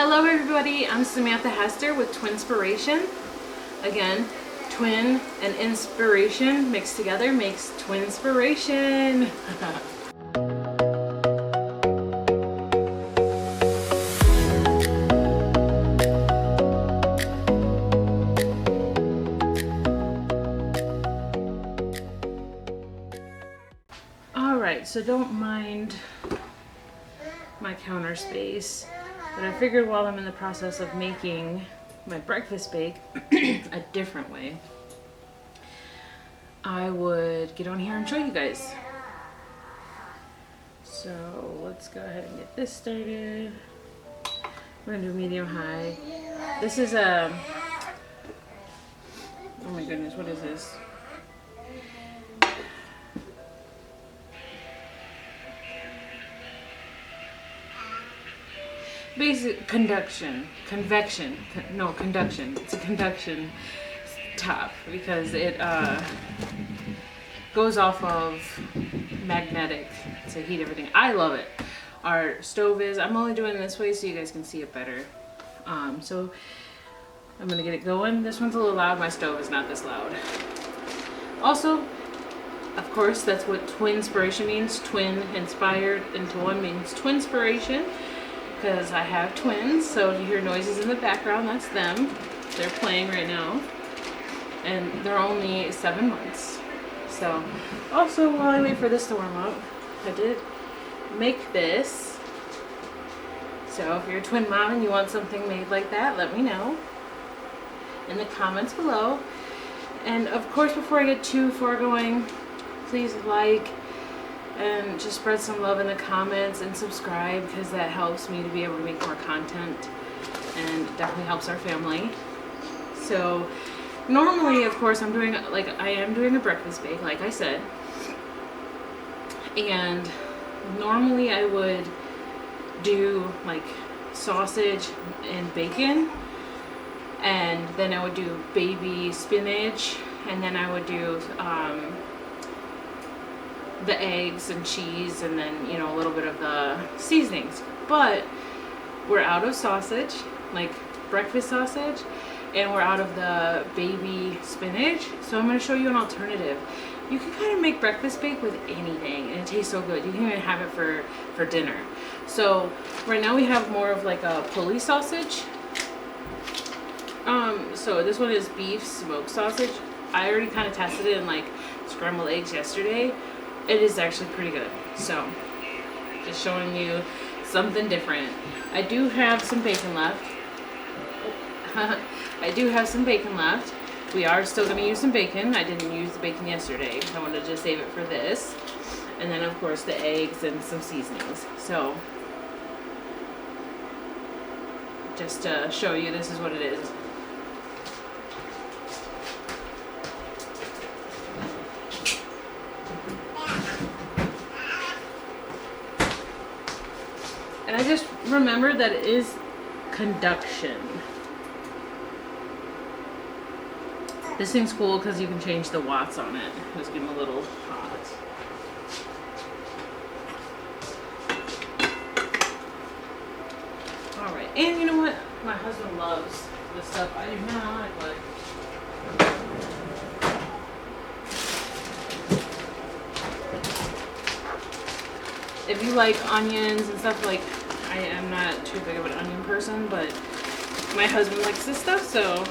Hello everybody, I'm Samantha Hester with Twinsperation. Again, twin and inspiration mixed together makes Twinsperation. Alright, so don't mind my counter space. But I figured while I'm in the process of making my breakfast bake a different way, I would get on here and show you guys. So let's go ahead and get this started. We're gonna do medium high. This is a, oh my goodness, what is this? Basic conduction. It's a conduction top because it goes off of magnetic to heat everything. I love it. Our stove is, I'm only doing it this way so you guys can see it better. So I'm gonna get it going. This one's a little loud. My stove is not this loud. Also, of course, that's what Twinsperation means. Twin inspired into one means Twinsperation. Because I have twins, so if you hear noises in the background, that's them. They're playing right now. And they're only 7 months. So, also while I wait for this to warm up, I did make this. So if you're a twin mom and you want something made like that, let me know in the comments below. And of course, before I get too far going, please like and just spread some love in the comments and subscribe because that helps me to be able to make more content and it definitely helps our family. So normally, of course, I am doing a breakfast bake, like I said. And normally I would do like sausage and bacon, and then I would do baby spinach, and then I would do the eggs and cheese, and then, you know, a little bit of the seasonings. But we're out of sausage, like breakfast sausage, and we're out of the baby spinach, so I'm going to show you an alternative. You can kind of make breakfast bake with anything and it tastes so good. You can even have it for dinner. So right now we have more of like a pulley sausage. So this one is beef smoked sausage. I already kind of tested it in like scrambled eggs yesterday. It is actually pretty good. So just showing you something different. I do have some bacon left. We are still going to use some bacon. I didn't use the bacon yesterday. I wanted to save it for this. And then of course the eggs and some seasonings. So just to show you, this is what it is. And I just remembered that it is conduction. This thing's cool because you can change the watts on it. It's getting a little hot. Alright, and you know what? My husband loves this stuff. I do not, but if you like onions and stuff, like, I am not too big of an onion person, but my husband likes this stuff, so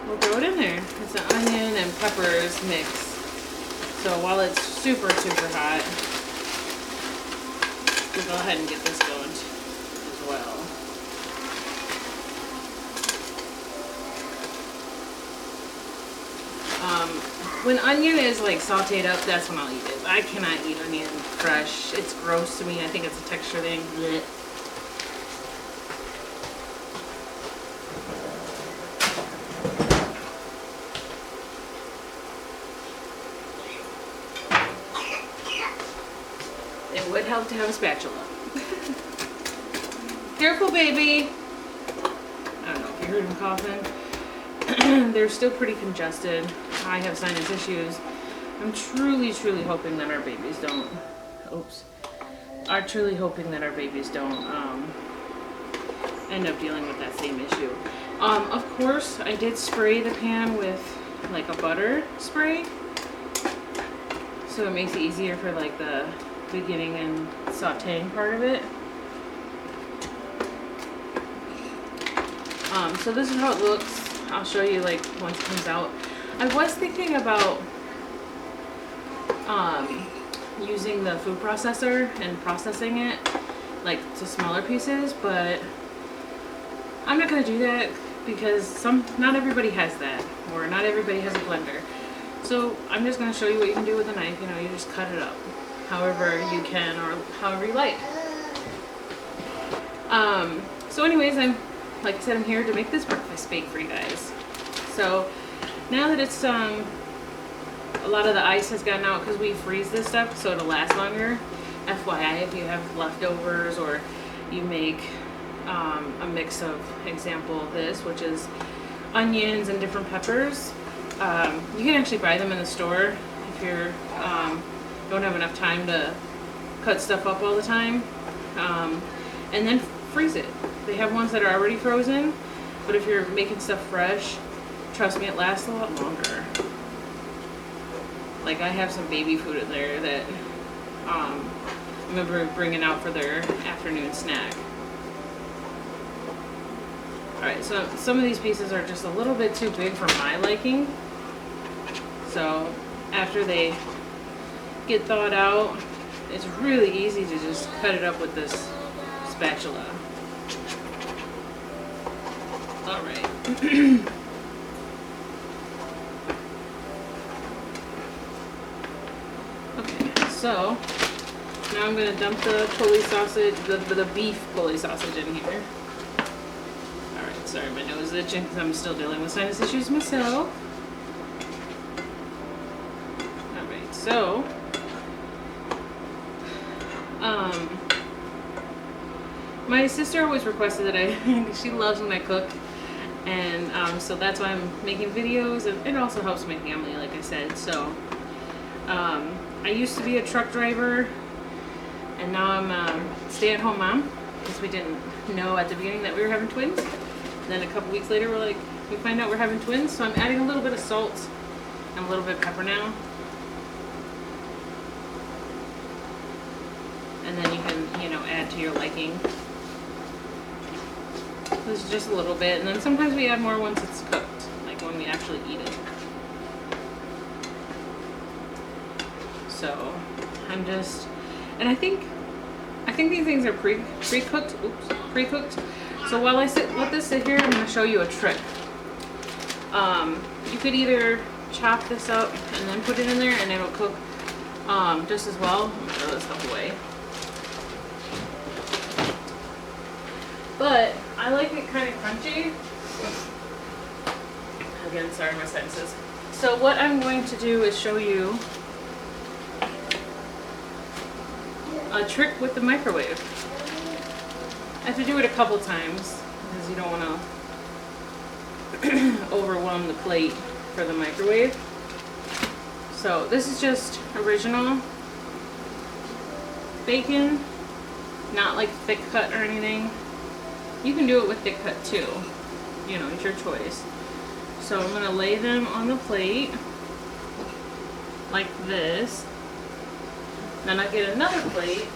we'll throw it in there. It's an onion and peppers mix. So while it's super, super hot, we'll go ahead and get this going as well. When onion is like sauteed up, that's when I'll eat it. I cannot eat onion fresh. It's gross to me. I think it's a texture thing. Blech. It would help to have a spatula. Careful, baby. I don't know if you heard him coughing. They're still pretty congested. I have sinus issues. I'm truly hoping that our babies don't. Oops. Are truly hoping that our babies don't end up dealing with that same issue. Of course, I did spray the pan with like a butter spray, so it makes it easier for like the beginning and sauteing part of it. So this is how it looks. I'll show you like once it comes out. I was thinking about using the food processor and processing it like to smaller pieces, but I'm not going to do that because not everybody has that, or not everybody has a blender. So I'm just going to show you what you can do with a knife. You know, you just cut it up however you can, or however you like. So anyways, like I said, I'm here to make this breakfast bake for you guys. So now that it's a lot of the ice has gotten out because we freeze this stuff so it'll last longer. FYI, if you have leftovers or you make a mix of, example, this, which is onions and different peppers, you can actually buy them in the store if you're don't have enough time to cut stuff up all the time, and then freeze it. They have ones that are already frozen, but if you're making stuff fresh, trust me, it lasts a lot longer. Like I have some baby food in there that I remember bringing out for their afternoon snack. Alright, so some of these pieces are just a little bit too big for my liking. So after they get thawed out, it's really easy to just cut it up with this spatula. Alright. Okay, so now I'm going to dump the pulley sausage, the beef pulley sausage in here. Alright, sorry, my nose is itching because I'm still dealing with sinus issues myself. Alright, so my sister always requested that she loves when I cook, and so that's why I'm making videos, and it also helps my family, like I said. So I used to be a truck driver, and now I'm a stay-at-home mom, because we didn't know at the beginning that we were having twins. And then a couple weeks later, we find out we're having twins, so I'm adding a little bit of salt and a little bit of pepper now. And then you can, you know, add to your liking. This is just a little bit, and then sometimes we add more once it's cooked, like when we actually eat it. So I'm just, and I think these things are pre-cooked. Oops, pre-cooked. So while I let this sit here, I'm going to show you a trick. You could either chop this up and then put it in there, and it'll cook just as well. I'm going to throw this stuff away. But I like it kind of crunchy. Again, sorry, my sinuses. So what I'm going to do is show you a trick with the microwave. I have to do it a couple times because you don't want to overwhelm the plate for the microwave. So this is just original bacon, not like thick cut or anything. You can do it with thick cut too, you know, it's your choice. So I'm gonna lay them on the plate like this. Then I get another plate.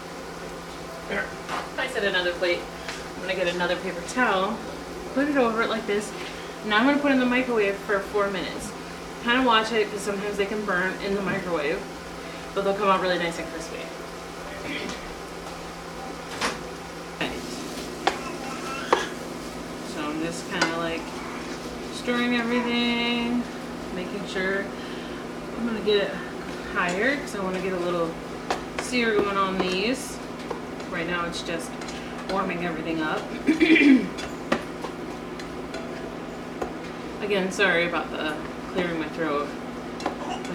I said another plate. I'm gonna get another paper towel, put it over it like this. Now I'm gonna put it in the microwave for 4 minutes. Kind of watch it because sometimes they can burn in the microwave, but they'll come out really nice and crispy. So I'm just kind of like stirring everything, making sure. I'm gonna get it higher because I want to get a little sear going on these. Right now it's just warming everything up. Again, sorry about the clearing my throat.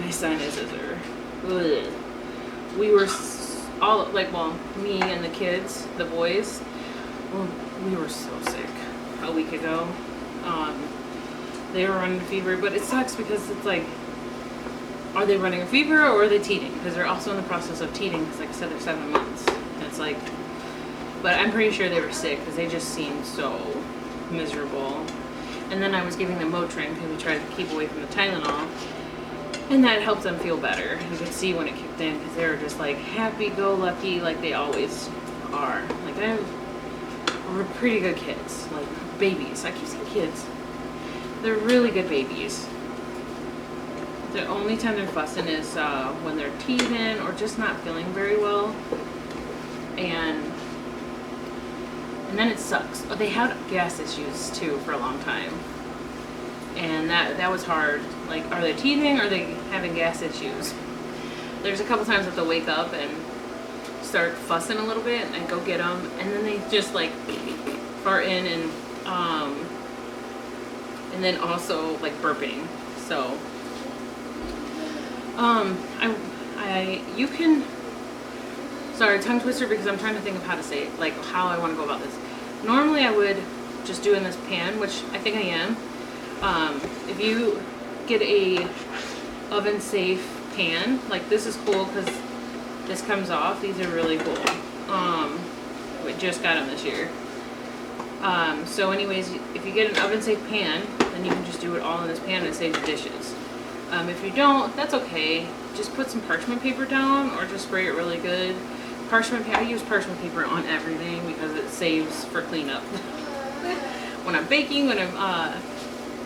My sinuses are, ugh. We were all, like, well, me and the kids, the boys, well, we were so sick a week ago. They were running a fever, but it sucks because it's like, are they running a fever or are they teething? Because they're also in the process of teething, because like I said, they're 7 months. And it's like, but I'm pretty sure they were sick because they just seemed so miserable. And then I was giving them Motrin because we tried to keep away from the Tylenol, and that helped them feel better. You could see when it kicked in because they were just like happy-go-lucky like they always are. Like we're pretty good kids, like babies. I keep saying kids. They're really good babies. The only time they're fussing is when they're teething or just not feeling very well. And then it sucks. Oh, they had gas issues too for a long time. And that was hard. Like, are they teething or are they having gas issues? There's a couple times that they'll wake up and start fussing a little bit and I go get them. And then they just like fart in and then also like burping. So, you can, sorry, tongue twister because I'm trying to think of how to say it, like how I want to go about this. Normally I would just do in this pan, which I think I am. If you get a oven safe pan, like this is cool because this comes off. These are really cool. We just got them this year. So anyways, if you get an oven safe pan, then you can just do it all in this pan and it saves the dishes. If you don't, that's okay. Just put some parchment paper down or just spray it really good. I use parchment paper on everything because it saves for cleanup. When I'm baking, when I'm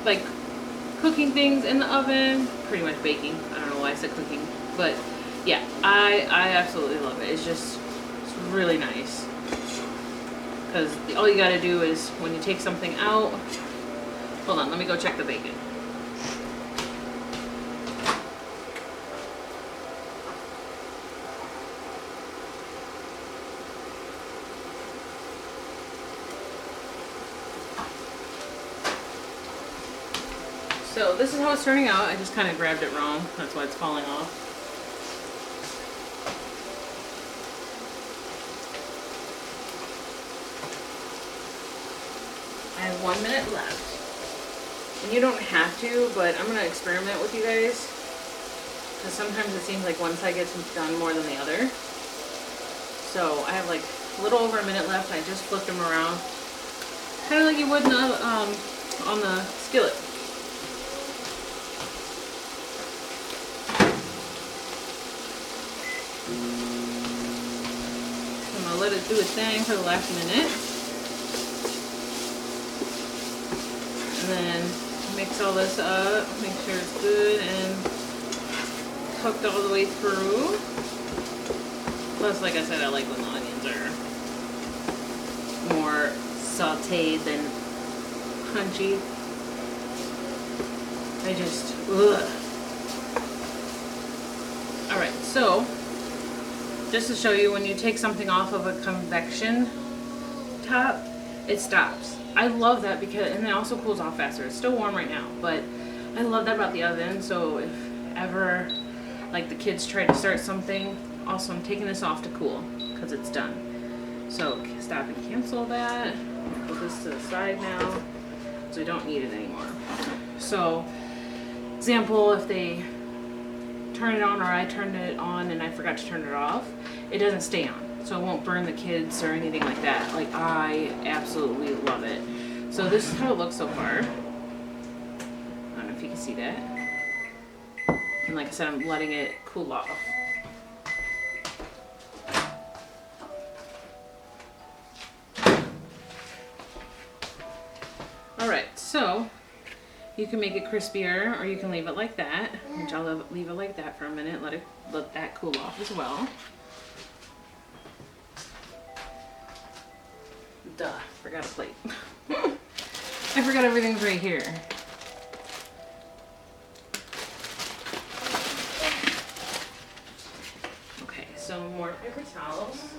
like cooking things in the oven, pretty much baking. I don't know why I said cooking, but yeah, I absolutely love it. It's really nice because all you gotta do is when you take something out, hold on, let me go check the bacon. So this is how it's turning out. I just kind of grabbed it wrong. That's why it's falling off. I have 1 minute left. And you don't have to, but I'm going to experiment with you guys. Because sometimes it seems like one side gets done more than the other. So I have like a little over a minute left. I just flipped them around. Kind of like you would on the skillet. Let it do its thing for the last minute. And then mix all this up, make sure it's good and cooked all the way through. Plus, like I said, I like when the onions are more sauteed than crunchy. Alright, so just to show you, when you take something off of a convection top, it stops. I love that because, and it also cools off faster. It's still warm right now, but I love that about the oven. So if ever, like the kids try to start something, also I'm taking this off to cool because it's done. So stop and cancel that. Put this to the side now, so we don't need it anymore. So, example, if they turn it on or I turned it on and I forgot to turn it off, it doesn't stay on, so it won't burn the kids or anything like that. Like, I absolutely love it. So this is how it looks so far. I don't know if you can see that. And like I said, I'm letting it cool off. Alright, so you can make it crispier or you can leave it like that, which I'll leave it like that for a minute, let that cool off as well. Duh, forgot a plate. I forgot everything's right here. Okay, so more paper towels.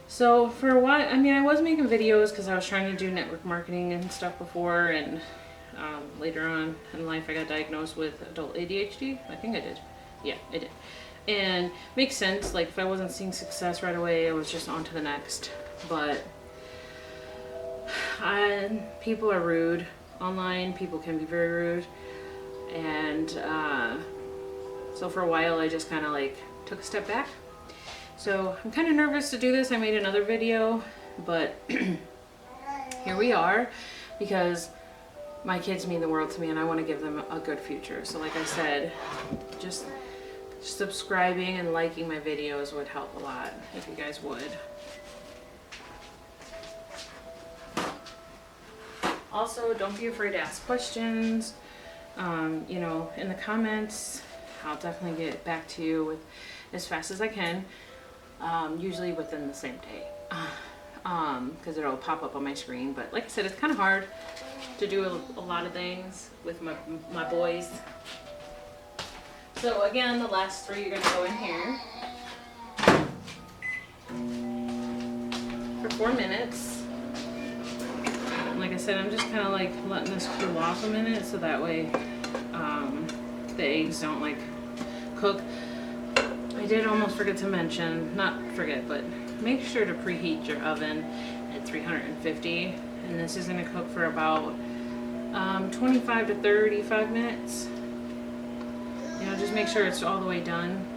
So for a while, I mean, I was making videos because I was trying to do network marketing and stuff before, and later on in life I got diagnosed with adult ADHD. I think I did. Yeah, I did. And makes sense, like if I wasn't seeing success right away, I was just on to the next. But people are rude online. People can be very rude. And so for a while I just kind of like took a step back. So I'm kind of nervous to do this. I made another video, but here we are, because my kids mean the world to me and I want to give them a good future. So like I said, just subscribing and liking my videos would help a lot if you guys would. Also, don't be afraid to ask questions. You know, in the comments, I'll definitely get back to you with as fast as I can, usually within the same day, because it'll pop up on my screen. But like I said, it's kind of hard to do a lot of things with my boys. So again, the last 3 are going to go in here for 4 minutes. And like I said, I'm just kind of like letting this cool off a minute, so that way the eggs don't like cook. I did almost forget to mention, not forget, but make sure to preheat your oven at 350, and this is going to cook for about 25 to 35 minutes. You know, just make sure it's all the way done.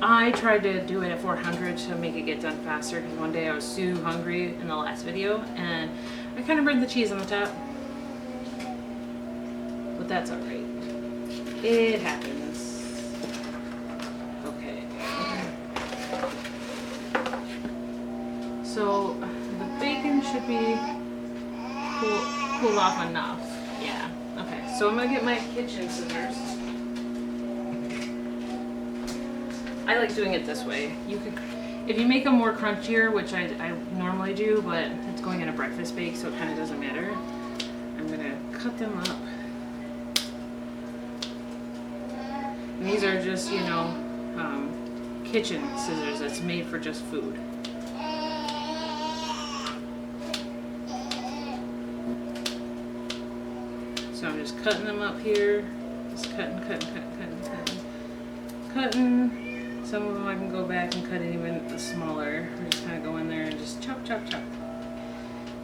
I tried to do it at 400 to make it get done faster, because one day I was too hungry in the last video and I kind of burned the cheese on the top. But that's alright. It happens. Okay. So the bacon should be cool off enough. Yeah. Okay. So I'm gonna get my kitchen scissors. I like doing it this way. You could, if you make them more crunchier, which I normally do, but it's going in a breakfast bake, so it kind of doesn't matter. I'm gonna cut them up. And these are just, you know, kitchen scissors that's made for just food. So I'm just cutting them up here. Just cutting. Some of them I can go back and cut it even smaller. I just kind of go in there and just chop.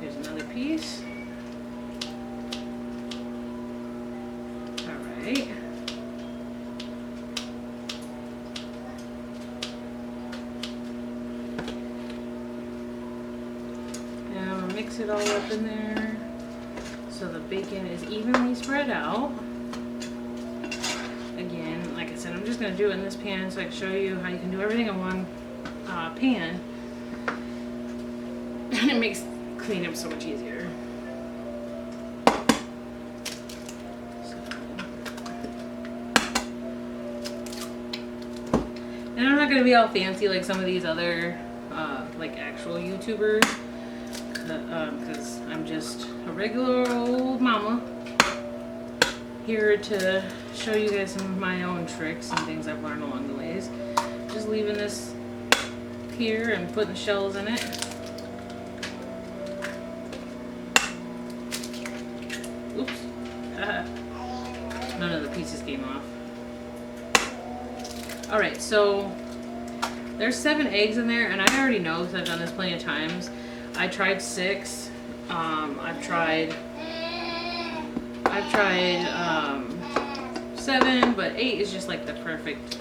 Here's another piece. Alright. Now I'm going to mix it all up in there so the bacon is evenly spread out. Again, like I said, I'm just going to do it in this pan so I can show you how you can do everything in one pan. And it makes cleanup so much easier. And I'm not going to be all fancy like some of these other like actual YouTubers, because I'm just a regular old mama here to show you guys some of my own tricks and things I've learned along the ways. Just leaving this here and putting the shells in it. Oops. None of the pieces came off. Alright, so there's 7 eggs in there, and I already know because I've done this plenty of times. I tried 6. I've tried 7, but 8 is just like the perfect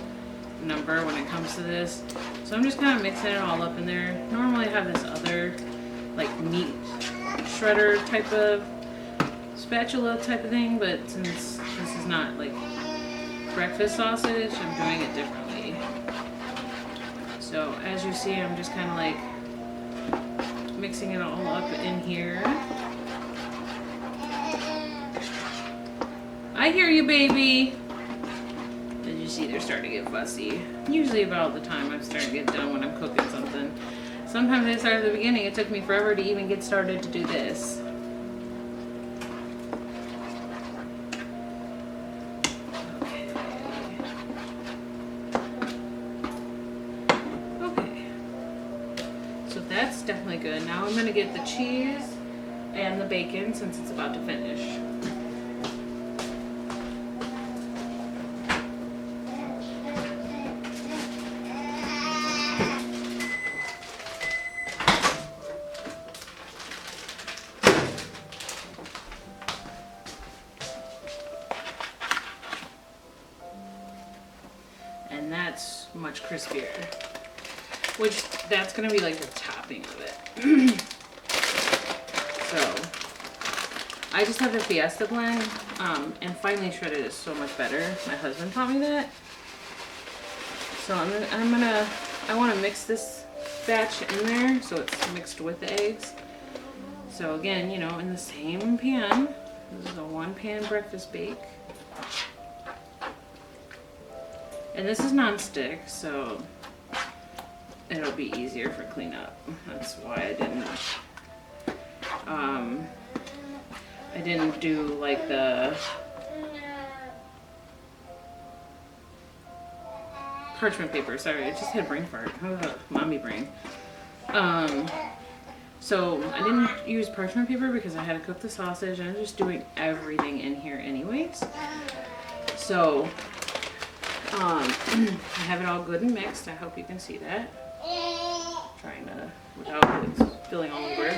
number when it comes to this. So I'm just kind of mixing it all up in there. Normally I have this other like meat shredder type of spatula type of thing, but since this is not like breakfast sausage, I'm doing it differently. So as you see, I'm just kind of like mixing it all up in here. I hear you, baby. As you see, they're starting to get fussy. Usually about the time I'm starting to get done when I'm cooking something. Sometimes I start at the beginning. It took me forever to even get started to do this. Okay. So that's definitely good. Now I'm going to get the cheese and the bacon since it's about to finish. and that's much crispier. Which, that's gonna be like the topping of it. So, I just have the Fiesta blend, and finely shredded is so much better. My husband taught me that. So I want to mix this batch in there so it's mixed with the eggs. So again, you know, in the same pan, this is a 1-pan breakfast bake. And this is non-stick, so it'll be easier for cleanup. That's why I didn't do like the parchment paper. Sorry, I just had brain fart. Mommy brain. So I didn't use parchment paper because I had to cook the sausage and I'm just doing everything in here anyways. So I have it all good and mixed. I hope you can see that. Trying to, without it spilling all over.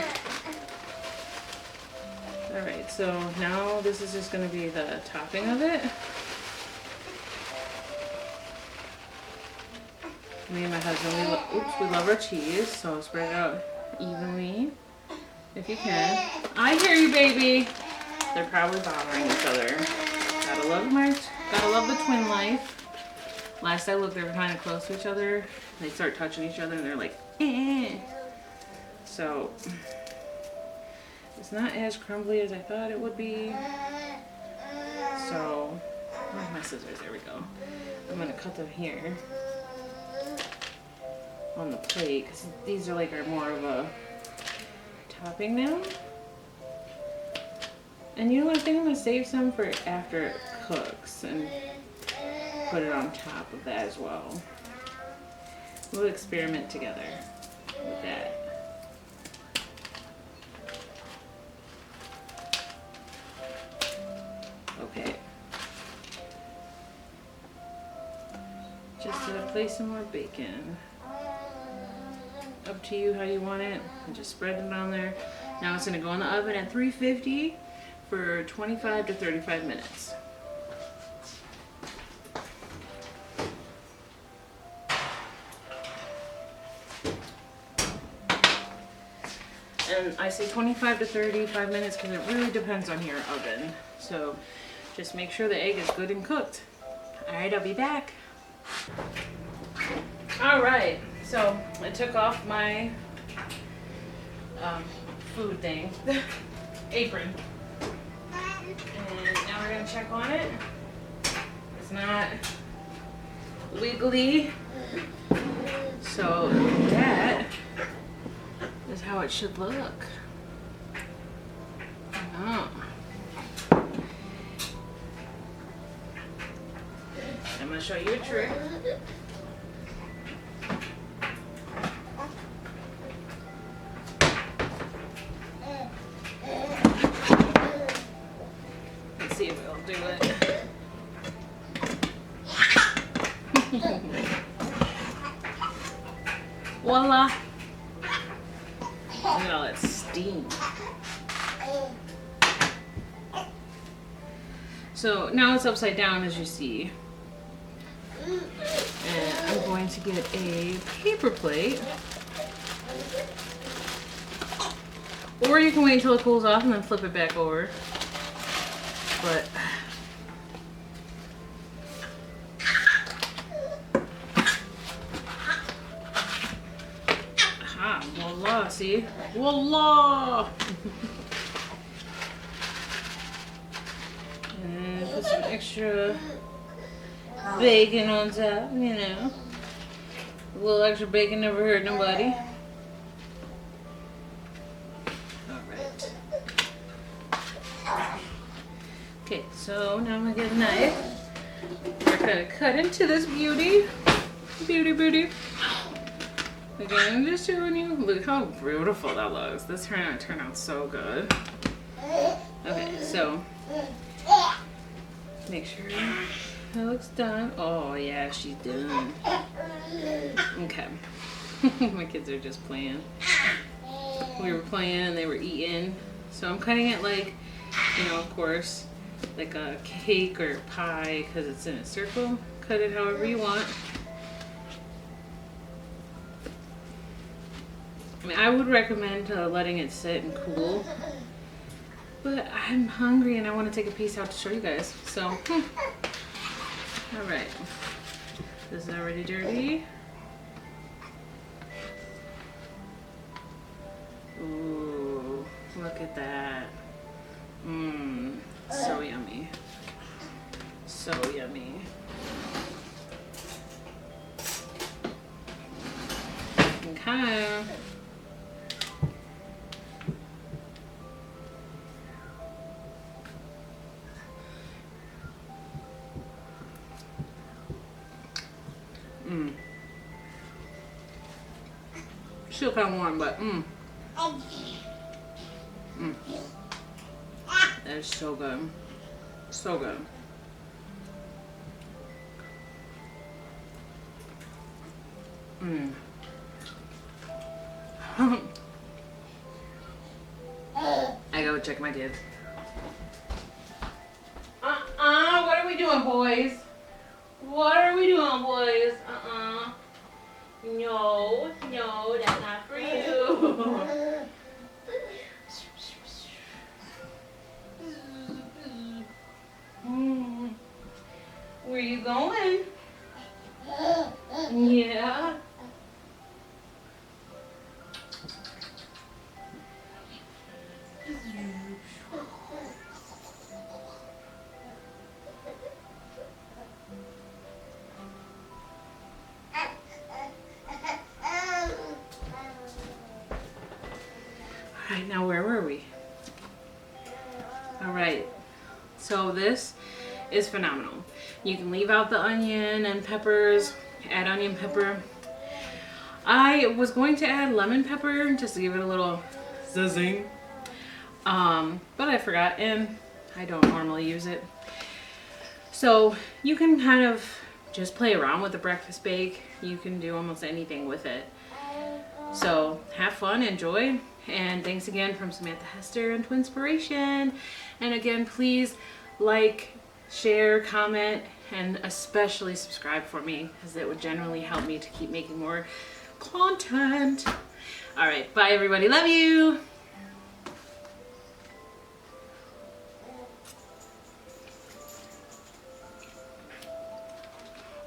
Alright, so now this is just going to be the topping of it. Me and my husband, we love our cheese, so spread it out evenly if you can. I hear you, baby. They're probably bothering each other. Gotta love the twin life. Last I looked, they were kind of close to each other. They start touching each other and they're like, eh. So it's not as crumbly as I thought it would be. So where's my scissors? There we go. I'm gonna cut them here on the plate because these are like more of a topping now. And you know what? I think I'm gonna save some for after it cooks and put it on top of that as well. We'll experiment together with that. Okay. Just gonna place some more bacon. Up to you how you want it. And just spread it on there. Now it's gonna go in the oven at 350 for 25 to 35 minutes. And I say 25 to 35 minutes because it really depends on your oven. So just make sure the egg is good and cooked. Alright, I'll be back. Alright, so I took off my food thing, apron. And now we're going to check on it. It's not wiggly. So that is how it should look. Oh. I'm going to show you a trick. Let's see if it'll do it. Voila! Look at all that steam. So now it's upside down, as you see. And I'm going to get a paper plate. Or you can wait until it cools off and then flip it back over. But aha, voila, see? Voila! And put some extra bacon on top, you know. A little extra bacon never hurt nobody. Alright. Okay, so now I'm gonna get a knife. We're gonna cut into this beauty. Beauty. Again, I'm just showing you. Look how beautiful that looks. This turned out so good. Okay, so make sure that looks done. Oh yeah, she's done. Okay. My kids are just playing. We were playing and they were eating. So I'm cutting it like, you know, of course, like a cake or pie because it's in a circle. cut it however you want. I mean, I would recommend letting it sit and cool, but I'm hungry and I want to take a piece out to show you guys. So, all right, this is already dirty. Ooh, look at that. Mmm, so yummy. So yummy. Okay. Mmm. Still kind of warm, but mmm. Mmm. That is so good. So good. Mmm. I go check my kids. What are we doing, boys? What are we doing, boys? No, no, that's not for you. Where you going? Yeah. All right, now where were we? All right, so this is phenomenal. You can leave out the onion and peppers, add onion pepper. I was going to add lemon pepper just to give it a little zing. But I forgot and I don't normally use it. So you can kind of just play around with the breakfast bake. You can do almost anything with it. So have fun, enjoy, and thanks again from Samantha Hester and Twinsperation. And again, please like, share, comment, and especially subscribe for me, because it would generally help me to keep making more content. All right, bye everybody, love you.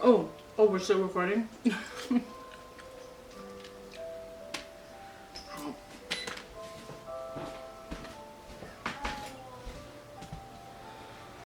Oh, we're still recording.